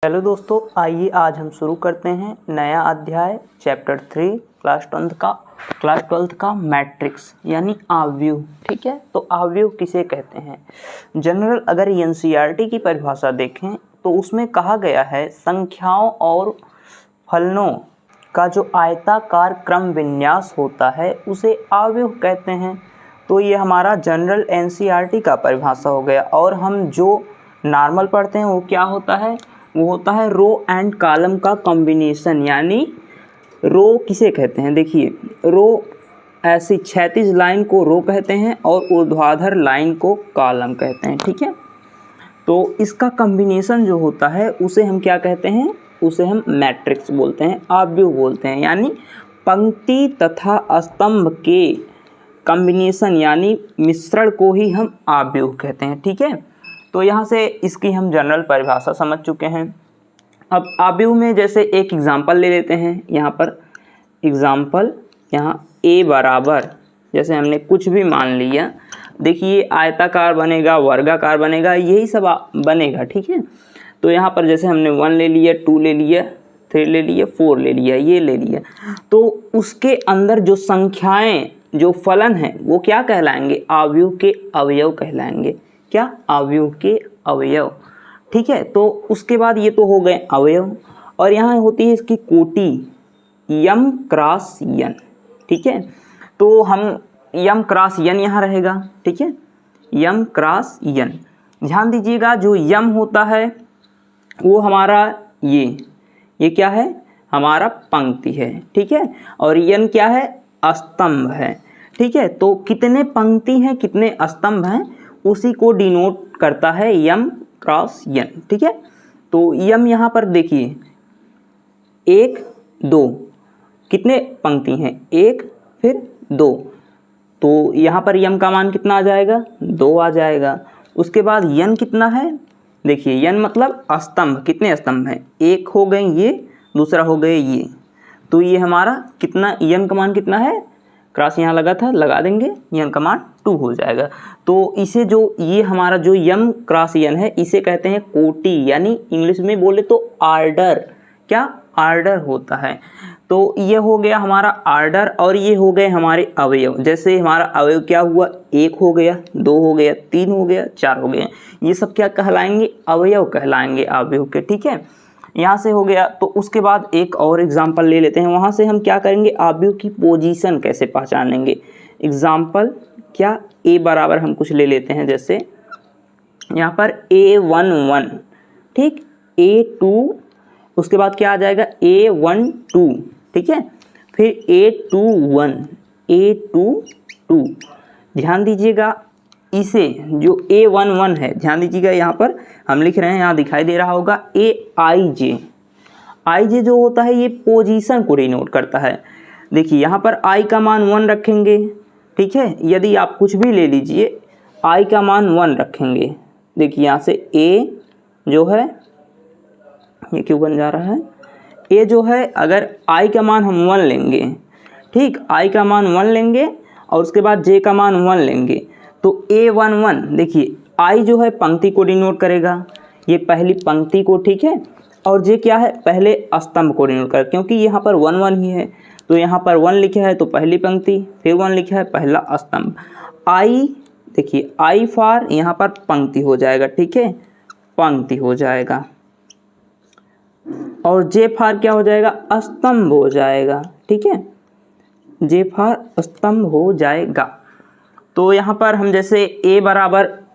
Hello दोस्तों, आइए आज हम शुरू करते हैं नया अध्याय चैप्टर 3 क्लास ट्वेल्थ का मैट्रिक्स यानी आव्यूह। ठीक है, तो आव्यूह किसे कहते हैं? जनरल अगर एनसीईआरटी की परिभाषा देखें तो उसमें कहा गया है संख्याओं और फलनों का जो आयताकार क्रम विन्यास होता है उसे आव्यूह कहते हैं। तो ये हमारा जनरल एनसीईआरटी का परिभाषा हो गया। और हम जो नॉर्मल पढ़ते हैं वो क्या होता है? वो होता है रो एंड कॉलम का कॉम्बिनेशन। यानी रो किसे कहते हैं? देखिए, रो ऐसी क्षैतिज लाइन को रो कहते हैं और ऊर्ध्वाधर लाइन को कॉलम कहते हैं। ठीक है, तो इसका कॉम्बिनेशन जो होता है उसे हम क्या कहते हैं? उसे हम मैट्रिक्स बोलते हैं, आव्यूह बोलते हैं। यानी पंक्ति तथा स्तंभ के कॉम्बिनेशन यानी मिश्रण को ही हम आव्यूह कहते हैं। ठीक है, तो यहाँ से इसकी हम जनरल परिभाषा समझ चुके हैं। अब आव्यूह में जैसे एक एग्जांपल ले लेते हैं। यहाँ पर एग्जांपल, यहाँ a बराबर, जैसे हमने कुछ भी मान लिया, देखिए आयताकार बनेगा, वर्गाकार बनेगा, यही सब बनेगा। ठीक है, तो यहाँ पर जैसे हमने 1 ले लिया, 2 ले लिया, 3 ले लिया, 4 ले लिया, ये ले लिया, तो उसके अंदर जो संख्याएं, जो फलन हैं वो क्या कहलाएंगे? आव्यूह के अवयव कहलाएंगे। क्या? आव्यूह के अवयव। ठीक है, तो उसके बाद ये तो हो गए अवयव, और यहाँ होती है इसकी कोटि यम क्रॉस यन। ठीक है, तो हम यम क्रॉस यन यहाँ रहेगा। ठीक है, यम क्रॉस यन। ध्यान दीजिएगा, जो यम होता है वो हमारा ये क्या है? हमारा पंक्ति है। ठीक है, और यन क्या है? स्तंभ है। ठीक है, तो कितने पंक्ति हैं, कितने स्तंभ हैं, उसी को डिनोट करता है यम क्रॉस यन। ठीक है, तो यम यहाँ पर देखिए 1 2, कितने पंक्ति हैं? 1 फिर 2, तो यहाँ पर यम का मान कितना आ जाएगा? 2 आ जाएगा। उसके बाद यन कितना है? देखिए, यन मतलब स्तंभ, कितने स्तंभ हैं? 1 हो गए ये, दूसरा हो गए ये, तो ये हमारा कितना, यन का मान कितना है? क्रॉस यहाँ लगा था, लगा देंगे, यन का मान 2 हो जाएगा। तो इसे जो ये हमारा जो यम क्रॉस यन है इसे कहते हैं कोटि, यानी इंग्लिश में बोले तो आर्डर। क्या? आर्डर होता है। तो ये हो गया हमारा आर्डर, और ये हो गए हमारे अवयव। जैसे हमारा अवयव क्या हुआ? 1 हो गया, 2 हो गया, 3 हो गया, 4 हो गया, ये सब क्या कहलाएंगे? अवयव कहलाएंगे आव्यूह के। ठीक है, यहाँ से हो गया। तो उसके बाद एक और एग्जाम्पल ले लेते हैं। वहाँ से हम क्या करेंगे? आव्यूह की पोजीशन कैसे पहचानेंगे? एग्जाम्पल क्या? a बराबर हम कुछ ले लेते हैं, जैसे यहाँ पर a11, ठीक, a2, उसके बाद क्या आ जाएगा? a12, ठीक है, फिर a21, a22। ध्यान दीजिएगा, इसे जो a11 है, ध्यान दीजिएगा, यहाँ पर हम लिख रहे हैं, यहाँ दिखाई दे रहा होगा aij जो होता है ये पोजीशन को डिनोट करता है। देखिए, यहाँ पर i का मान 1 रखेंगे। ठीक है, यदि आप कुछ भी ले लीजिए, i का मान 1 रखेंगे। देखिए, यहाँ से a जो है, ये क्यों बन जा रहा है? a जो है, अगर i का मान हम 1 लेंगे, ठीक, i का मान 1 लेंगे और उसके बाद j का मान 1 लेंगे, तो a11, देखिए i जो है पंक्ति को डिनोट करेगा, ये पहली पंक्ति को। ठीक है, और j क्या है? पहले स्तंभ को डिनोट कर, क्योंकि यहाँ पर 1 1 ही है, तो यहाँ पर 1 लिखा है तो पहली पंक्ति, फिर 1 लिखा है पहला स्तंभ। i, देखिए i फॉर यहाँ पर पंक्ति हो जाएगा। ठीक है, पंक्ति हो जाएगा, और j फॉर क्या हो जाएगा? स्तंभ हो जाएगा। ठीक है, j फॉर स्तंभ हो जाएगा। तो यहाँ पर हम जैसे a बराबर,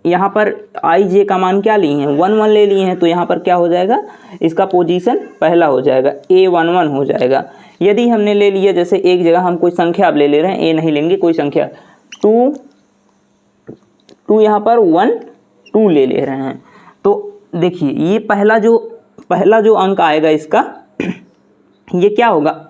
यहाँ पर i j का मान क्या लिए हैं? 1 1 ले लिए हैं, तो यहाँ पर क्या हो जाएगा? इसका पोजीशन पहला हो जाएगा, a11 हो जाएगा। यदि हमने ले लिया, जैसे एक जगह हम कोई संख्या अब ले ले रहे हैं, a नहीं लेंगे, कोई संख्या 2 यहाँ पर 1 2 ले रहे हैं, तो देखिए ये पहला जो अंक आएगा इसका, ये क्या होगा?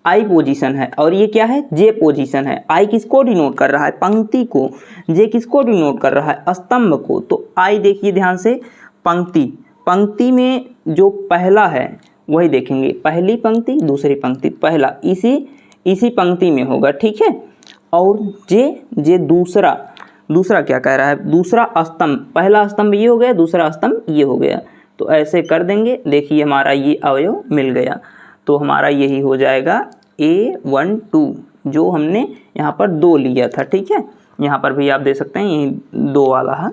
i पोजीशन है, और ये क्या है? j पोजीशन है। i किसको डिनोट कर रहा है? पंक्ति को। j किसको डिनोट कर रहा है? स्तंभ को। तो i देखिए ध्यान से, पंक्ति में जो पहला है वही देखेंगे, पहली पंक्ति, दूसरी पंक्ति, पहला इसी पंक्ति में होगा। ठीक है, और j दूसरा क्या कह रहा है? दूसरा स्तंभ, पहला स्तंभ ये हो गया, दूसरा स्तंभ ये हो गया। तो ऐसे कर देंगे, देखिए हमारा ये अवयव मिल गया। तो हमारा यही हो जाएगा A12 जो हमने यहाँ पर 2 लिया था, ठीक है। यहाँ पर भी आप दे सकते हैं यही 2 वाला है।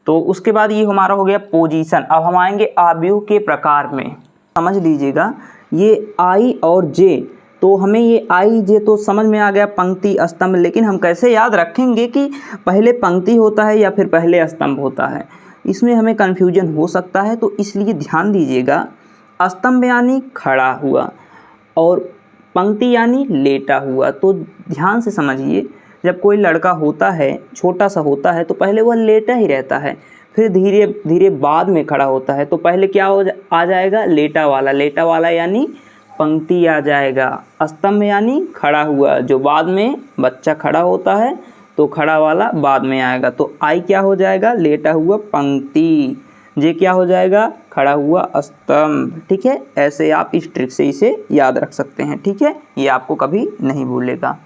तो उसके बाद ये हमारा हो गया पोजीशन। अब हम आएंगे अवयव के प्रकार में। समझ लीजिएगा ये I और J, तो हमें ये I J तो समझ में आ गया पंक्ति स्तंभ, लेकिन हम कैसे याद रखेंगे कि पहले पंक्ति होता है या फिर पहले स्तंभ होता है, इसमें हमें कन्फ्यूजन हो सकता है। तो इसलिए ध्यान दीजिएगा, स्तंभ यानी खड़ा हुआ और पंक्ति यानी लेटा हुआ। तो ध्यान से समझिए, जब कोई लड़का होता है, छोटा सा होता है, तो पहले वह लेटा ही रहता है, फिर धीरे धीरे बाद में खड़ा होता है। तो पहले क्या आ जाएगा, लेटा वाला यानी पंक्ति आ जाएगा। स्तंभ यानी खड़ा हुआ, जो बाद में बच्चा खड़ा होता है तो खड़ा वाला बाद में आएगा। तो आई क्या हो जाएगा, लेटा हुआ पंक्ति। जे क्या हो जाएगा, खड़ा हुआ स्तंभ। ठीक है, ऐसे आप इस ट्रिक से इसे याद रख सकते हैं। ठीक है, ये आपको कभी नहीं भूलेगा।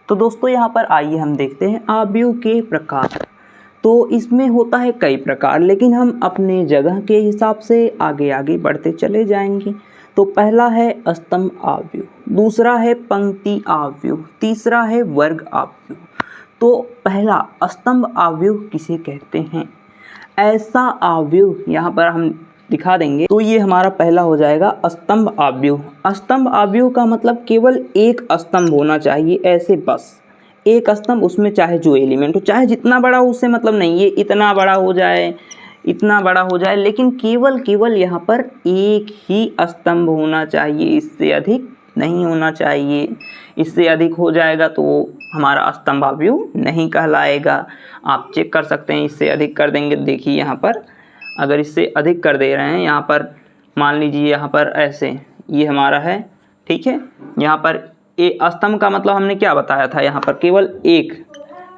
तो दोस्तों यहाँ पर आइए हम देखते हैं अवयव के प्रकार। तो इसमें होता है कई प्रकार, लेकिन हम अपने जगह के हिसाब से आगे आगे बढ़ते चले जाएंगे। तो पहला है स्तंभ अवयव, दूसरा है पंक्ति अवयव, तीसरा है वर्ग अवयव। तो पहला स्तंभ अवयव किसे कहते हैं, ऐसा अवयव यहाँ पर हम दिखा देंगे। तो ये हमारा पहला हो जाएगा स्तंभ अवयव। स्तंभ अवयव का मतलब केवल एक स्तंभ होना चाहिए, ऐसे बस एक स्तंभ, उसमें चाहे जो एलिमेंट हो, चाहे जितना बड़ा हो उससे मतलब नहीं, ये इतना बड़ा हो जाए, इतना बड़ा हो जाए, लेकिन केवल यहाँ पर एक ही स्तंभ होना चाहिए, इससे अधिक नहीं होना चाहिए। इससे अधिक हो जाएगा तो हमारा स्तंभ अवयव नहीं कहलाएगा। आप चेक कर सकते हैं, इससे अधिक कर देंगे, देखिए यहाँ पर अगर इससे अधिक कर दे रहे हैं, यहाँ पर मान लीजिए यहाँ पर ऐसे ये हमारा है, ठीक है। यहाँ पर स्तंभ का मतलब हमने क्या बताया था, यहाँ पर केवल एक,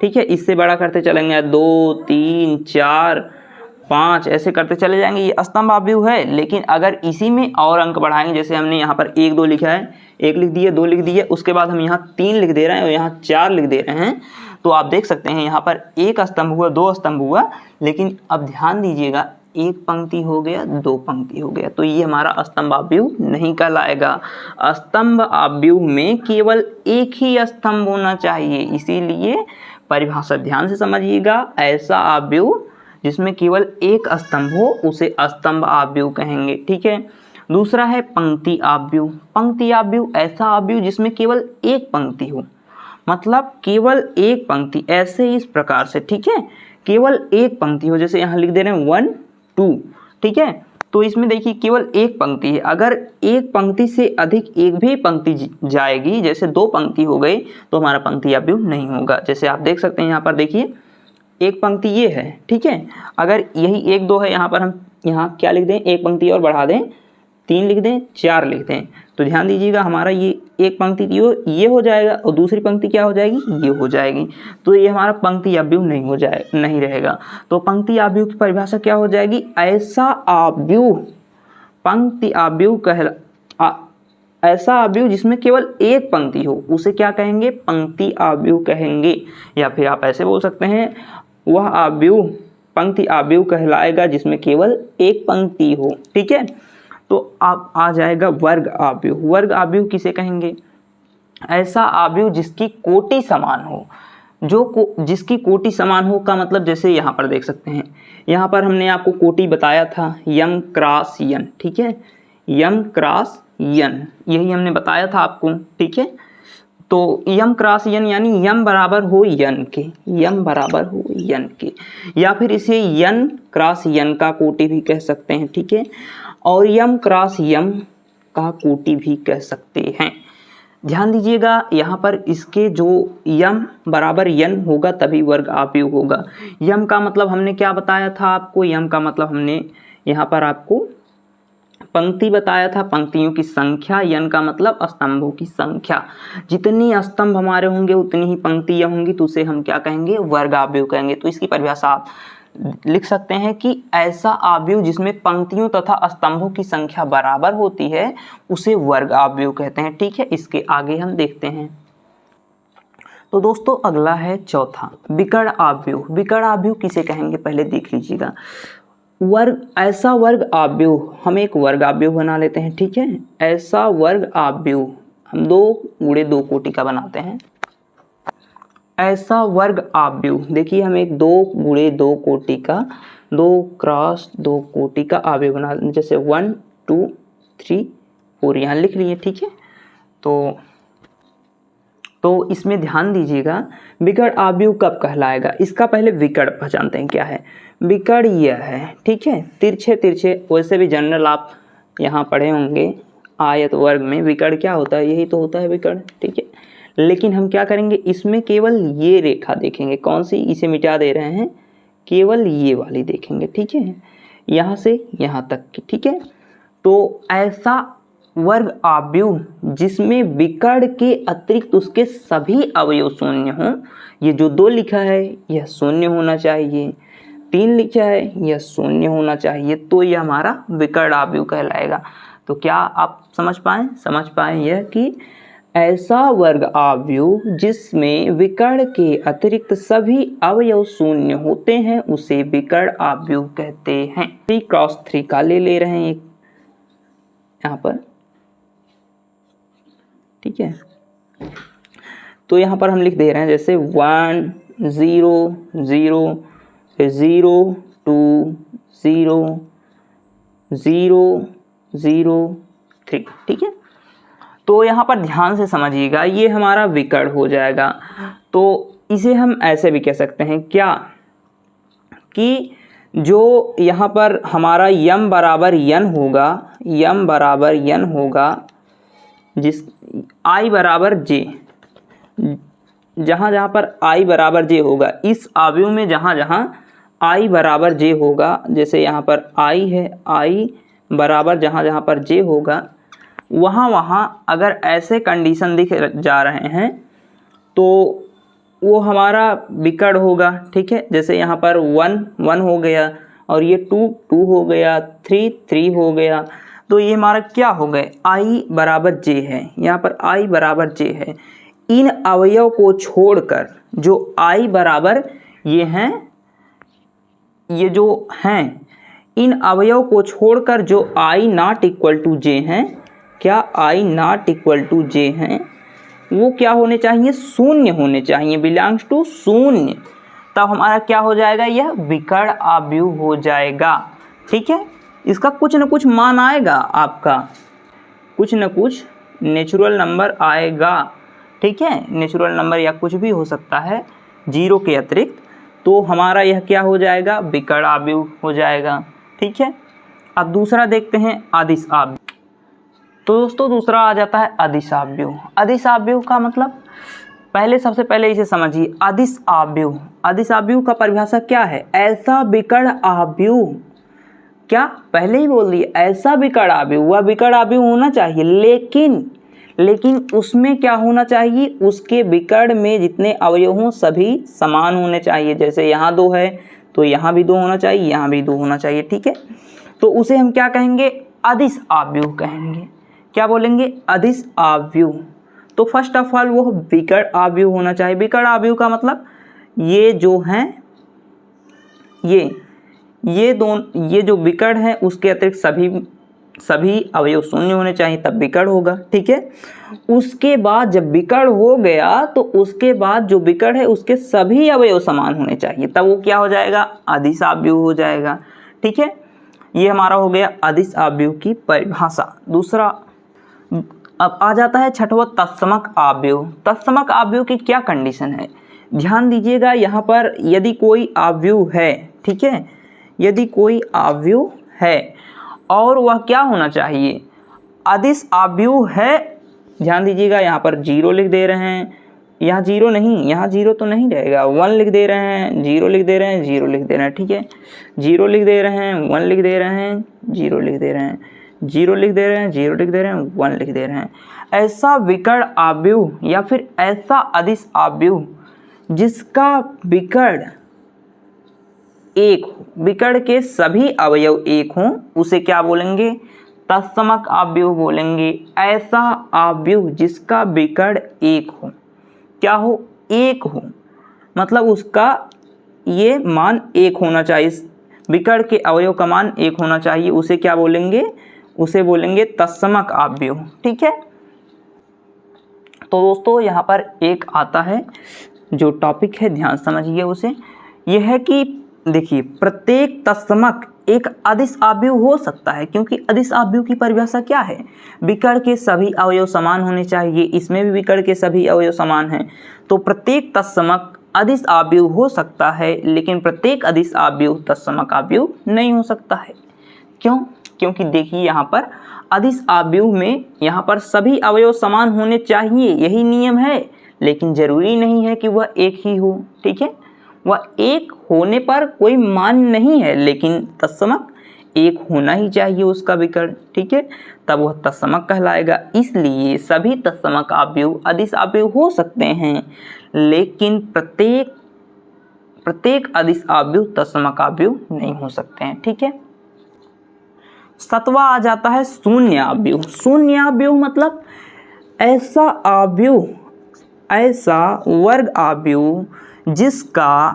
ठीक है। इससे बड़ा करते चलेंगे 2 3 4 5 ऐसे करते चले जाएंगे, ये स्तंभ अवयव है। लेकिन अगर इसी में और अंक बढ़ाएंगे, जैसे हमने यहाँ पर 1 2 लिखा है, 1 लिख दिए, 2 लिख दिए, उसके बाद हम यहाँ 3 लिख दे रहे हैं और यहाँ 4 लिख दे रहे हैं, तो आप देख सकते हैं यहाँ पर एक स्तंभ हुआ, 2 स्तंभ हुआ। लेकिन अब ध्यान दीजिएगा, एक पंक्ति हो गया, 2 पंक्ति हो गया, तो ये हमारा स्तंभ अवयव नहीं कहलाएगा। स्तंभ अवयव में केवल एक ही स्तंभ होना चाहिए, इसीलिए परिभाषा ध्यान से समझिएगा। ऐसा अवयव जिसमें केवल एक स्तंभ हो उसे स्तंभ अवयव कहेंगे, ठीक है। दूसरा है पंक्ति अवयव। पंक्ति अवयव ऐसा अवयव जिसमें केवल एक पंक्ति हो, मतलब केवल एक पंक्ति, ऐसे इस प्रकार से, ठीक है, केवल एक पंक्ति हो। जैसे यहाँ लिख दे रहे हैं 1 2, ठीक है। तो इसमें देखिए केवल एक पंक्ति है, अगर एक पंक्ति से अधिक एक भी पंक्ति जाएगी, जैसे 2 पंक्ति हो गई, तो हमारा पंक्ति अवयव नहीं होगा। जैसे आप देख सकते हैं यहाँ पर देखिए एक पंक्ति ये है, ठीक है। अगर यही 1 2 है, यहाँ पर हम यहाँ क्या लिख दें, एक पंक्ति और बढ़ा दें, 3 लिख दें, 4 लिख दें, तो ध्यान दीजिएगा हमारा ये एक पंक्ति ये हो जाएगा और दूसरी पंक्ति क्या हो जाएगी, ये हो जाएगी। तो ये हमारा पंक्ति अवयव नहीं रहेगा। तो पंक्ति अवयव की परिभाषा क्या हो जाएगी, ऐसा अवयव, पंक्ति अवयव ऐसा अवयव जिसमें केवल एक पंक्ति हो उसे क्या कहेंगे, पंक्ति अवयव कहेंगे। या फिर आप ऐसे बोल सकते हैं, वह अवयव पंक्ति अवयव कहलाएगा जिसमें केवल एक पंक्ति हो, ठीक है। तो आप आ जाएगा वर्ग अवयव। वर्ग अवयव किसे कहेंगे, ऐसा अवयव जिसकी कोटि समान हो। जिसकी कोटि समान हो का मतलब, जैसे यहाँ पर देख सकते हैं, यहाँ पर हमने आपको कोटि बताया था m क्रॉस n, ठीक है, m क्रॉस n, यही हमने बताया था आपको, ठीक है। तो m क्रॉस n यानी m बराबर हो n के, m बराबर हो n के, या फिर इसे n क्रॉस n का कोटि भी कह सकते हैं, ठीक है, और m क्रॉस m का कोटि भी कह सकते हैं। ध्यान दीजिएगा यहाँ पर इसके जो m बराबर n होगा तभी वर्ग अवयव होगा। m का मतलब हमने क्या बताया था आपको, m का मतलब हमने यहाँ पर आपको पंक्ति बताया था, पंक्तियों की संख्या। n का मतलब स्तंभों की संख्या। जितनी स्तंभ हमारे होंगे उतनी ही पंक्तियाँ होंगी, तो उसे हम क्या कहेंगे, वर्ग अवयव कहेंगे। तो इसकी परिभाषा आप लिख सकते हैं कि ऐसा आव्यूह जिसमें पंक्तियों तथा स्तंभों की संख्या बराबर होती है उसे वर्ग आव्यूह कहते हैं। ठीक है, इसके आगे हम देखते हैं। तो दोस्तों अगला है चौथा, विकर्ण आव्यूह। विकर्ण आव्यूह किसे कहेंगे पहले देख लीजिएगा। वर्ग, ऐसा वर्ग आव्यूह, हम एक वर्ग आव्यूह बना लेते हैं। ठीक है, ऐसा वर्ग आव्यूह हम 2 गुणे 2 कोटि का बनाते हैं। ऐसा वर्ग आव्यूह, देखिए हम एक 2 गुणे 2 कोटि का 2 क्रॉस 2 कोटि का आव्यूह बना, जैसे 1 2 3 4 यहाँ लिख लिए। ठीक है, तो इसमें ध्यान दीजिएगा विकर्ण आव्यूह कब कहलाएगा, इसका पहले विकर्ण पहचानते हैं क्या है। विकर्ण यह है, ठीक है, तिरछे तिरछे, वैसे भी जनरल आप यहाँ पढ़े होंगे आयत वर्ग में विकर्ण क्या होता है, यही तो होता है विकर्ण। ठीक है, लेकिन हम क्या करेंगे, इसमें केवल ये रेखा देखेंगे। कौन सी, इसे मिटा दे रहे हैं, केवल ये वाली देखेंगे। ठीक है, यहाँ से यहाँ तक की। ठीक है, तो ऐसा वर्ग आव्यूह जिसमें विकर्ण के अतिरिक्त उसके सभी अवयव शून्य हों। ये जो 2 लिखा है यह शून्य होना चाहिए, 3 लिखा है यह शून्य होना चाहिए, तो यह हमारा विकर्ण आव्यूह कहलाएगा। तो क्या आप समझ पाए यह कि ऐसा वर्ग आव्यूह जिसमें विकर्ण के अतिरिक्त सभी अवयव शून्य होते हैं उसे विकर्ण आव्यूह कहते हैं। 3 क्रॉस 3 का ले रहे हैं एक यहाँ पर। ठीक है, तो यहाँ पर हम लिख दे रहे हैं जैसे 1 0 0 0 2 0 0 0 3। ठीक है, तो यहाँ पर ध्यान से समझिएगा, ये हमारा विकर्ण हो जाएगा। तो इसे हम ऐसे भी कह सकते हैं क्या कि जो यहाँ पर हमारा यम बराबर यन होगा, जिस आई बराबर जे, जहाँ पर आई बराबर जे होगा, इस आव्यूह में जहाँ आई बराबर जे होगा, जैसे यहाँ पर आई है, आई बराबर जहाँ पर जे होगा, वहाँ अगर ऐसे कंडीशन दिख जा रहे हैं तो वो हमारा विकर्ण होगा। ठीक है, जैसे यहाँ पर 1 1 हो गया और ये 2 2 हो गया, 3 3 हो गया, तो ये हमारा क्या हो गए, आई बराबर जे है, यहाँ पर आई बराबर जे है। इन अवयव को छोड़कर जो आई बराबर ये हैं, ये जो हैं, इन अवयव को छोड़कर जो आई नॉट इक्वल टू जे हैं, क्या आई नॉट इक्वल टू जे हैं, वो क्या होने चाहिए, शून्य होने चाहिए, बिलोंग्स टू शून्य। तब हमारा क्या हो जाएगा, यह विकर्ण आव्यूह हो जाएगा। ठीक है, इसका कुछ न कुछ मान आएगा, आपका कुछ न कुछ नेचुरल नंबर आएगा। ठीक है, नेचुरल नंबर या कुछ भी हो सकता है 0 के अतिरिक्त, तो हमारा यह क्या हो जाएगा, विकर्ण आव्यूह हो जाएगा। ठीक है, अब दूसरा देखते हैं अदिश आव्यूह। तो दोस्तों दूसरा आ जाता है अदिश आव्यूह। अदिश आव्यूह का मतलब सबसे पहले इसे समझिए। अदिश आव्यूह का परिभाषा क्या है, ऐसा विकर्ण आव्यूह, क्या पहले ही बोल दिए, ऐसा विकर्ण आव्यूह, वह विकर्ण आव्यूह होना चाहिए, लेकिन उसमें क्या होना चाहिए, उसके विकर्ण में जितने अवयव हों सभी समान होने चाहिए। जैसे यहाँ 2 है तो यहाँ भी 2 होना चाहिए, यहाँ भी 2 होना चाहिए। ठीक है, तो उसे हम क्या कहेंगे, अदिश आव्यूह कहेंगे। क्या बोलेंगे, अदिश आव्यूह। तो फर्स्ट ऑफ ऑल वो विकर्ण आव्यूह होना चाहिए। विकर्ण आव्यूह का मतलब ये जो हैं, ये जो विकर्ण है उसके अतिरिक्त सभी अवयव शून्य होने चाहिए, तब विकर्ण होगा। ठीक है, उसके बाद जब विकर्ण हो गया तो उसके बाद जो विकर्ण है उसके सभी अवयव समान होने चाहिए, तब वो क्या हो जाएगा, अदिश आव्यूह हो जाएगा। ठीक है, ये हमारा हो गया अदिश आव्यूह की परिभाषा। दूसरा अब आ जाता है छठवां, तत्समक आव्यूह। तत्समक आव्यूह की क्या कंडीशन है, ध्यान दीजिएगा। यहाँ पर यदि कोई आव्यूह है, ठीक है, यदि कोई आव्यूह है और वह क्या होना चाहिए, अदिश आव्यूह है, ध्यान दीजिएगा यहाँ पर 0 लिख दे रहे हैं, यहाँ 0 नहीं, यहाँ 0 तो नहीं रहेगा, 1 लिख दे रहे हैं, 0 लिख दे रहे हैं, 0 लिख दे रहे हैं। ठीक है, 0 लिख दे रहे हैं, 1 लिख दे रहे हैं, 0 लिख दे रहे हैं, 0 लिख दे रहे हैं, 0 लिख दे रहे हैं, 1 लिख दे रहे हैं। ऐसा विकर्ण आव्यूह या फिर ऐसा अदिश आव्यूह जिसका विकर्ण एक हो, विकर्ण के सभी अवयव एक हों, उसे क्या बोलेंगे? तत्समक अवयव बोलेंगे। ऐसा अवयव जिसका विकर्ण एक हो, क्या हो? एक हो, मतलब उसका ये मान एक होना चाहिए, विकर्ण के अवयव का मान एक होना चाहिए, उसे क्या बोलेंगे? उसे बोलेंगे तत्समक अवयव। ठीक है, तो दोस्तों यहाँ पर एक आता है जो टॉपिक है, ध्यान समझिए उसे। यह है कि देखिए प्रत्येक तत्समक एक अदिश अवयव हो सकता है, क्योंकि अदिश अवयव की परिभाषा क्या है? विकर्ण के सभी अवयव समान होने चाहिए, इसमें भी विकर्ण के सभी अवयव समान हैं, तो प्रत्येक तत्समक अदिश अवयव हो सकता है, लेकिन प्रत्येक अदिश अवयव तत्समक अवयव नहीं हो सकता है। क्यों? क्योंकि देखिए यहाँ पर अदिश अवयव में यहाँ पर सभी अवयव समान होने चाहिए, यही नियम है, लेकिन जरूरी नहीं है कि वह एक ही हो। ठीक है, वह एक होने पर कोई मान नहीं है, लेकिन तत्समक एक होना ही चाहिए उसका विकर्ण। ठीक है, तब वह तत्समक कहलाएगा। इसलिए सभी तत्समक अवयव अदिश अवयव हो सकते हैं, लेकिन प्रत्येक अदिश अवयव तत्समक अवयव नहीं हो सकते हैं। ठीक है, सातवां आ जाता है शून्य अवयव। शून्य अवयव मतलब ऐसा अवयव, ऐसा वर्ग अवयव जिसका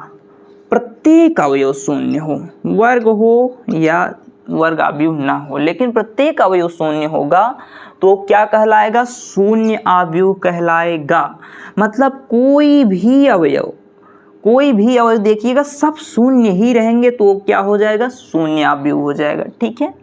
प्रत्येक अवयव शून्य हो, वर्ग हो या वर्ग अवयव ना हो, लेकिन प्रत्येक अवयव शून्य होगा तो क्या कहलाएगा? शून्य अवयव कहलाएगा। मतलब कोई भी अवयव देखिएगा सब शून्य ही रहेंगे तो क्या हो जाएगा? शून्य अवयव हो जाएगा। ठीक है,